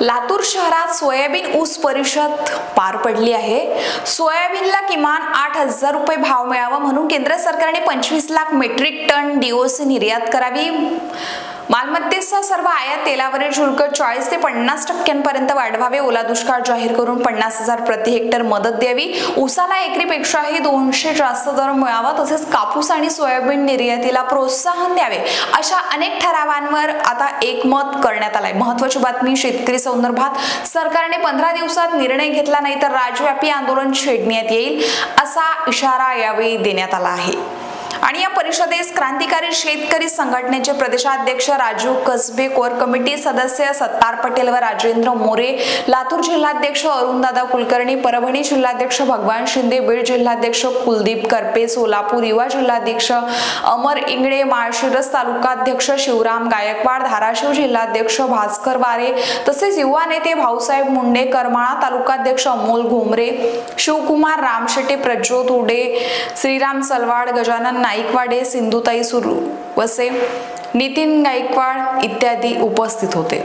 लातूर शहरात सोयाबीन ऊस परिषद पार पडली आहे। सोयाबीनला किमान 8,000 रुपये भाव मिळावा म्हणून केंद्र सरकारने 25 लाख मेट्रिक टन डीओसी निर्यात करावी। मालमत्तेसह सर्व आयात तेलावरील शुल्क 40 ते 50% पर्यंत वाढवावे। ओला दुष्काळ जाहीर करून 50,000 प्रति हेक्टर मदत द्यावी। ऊसाला एकरीपेक्षाही 200 जास्त दर मिळावा। तसेच कापूस आणि सोयाबीन निर्यातीला प्रोत्साहन द्यावे अशा अनेक ठरावांवर आता एकमत करण्यात आलंय। महत्त्वाची बातमी शेतकरी संदर्भात सरकारने 15 दिवसात निर्णय घेतला नाही तर राज्यव्यापी आंदोलन छेडण्यात येईल असा इशारा यावेळी देण्यात आला आहे। आणि या परिषदेस क्रांतिकारी शेतकरी संघटनेचे प्रदेशाध्यक्ष राजू कसबे, कोर कमिटी सदस्य सत्तार पटेल व राजेंद्र मोरे, लातूर जिल्हाध्यक्ष अरुणदादा कुलकर्णी, परभणी जिल्हाध्यक्ष भगवान शिंदे, बीड जिल्हाध्यक्ष कुलदीप करपे, सोलापूर युवा जिल्हाध्यक्ष अमर इंगळे, माळशिरस तालुकाध्यक्ष शिवराम गायकवाड, धाराशिव जिल्हाध्यक्ष भास्कर वारे, तसेच युवा नेते भाऊसाहेब मुंडे, करमाळा तालुकाध्यक्ष अमोल घोमरे, शिवकुमार रामशेटे, प्रज्योत उडे, श्रीराम सलवाड, गजानन नाईकवाडे, सिंधुताई सुरवसे, नितीन गायकवाड इत्यादी उपस्थित होते।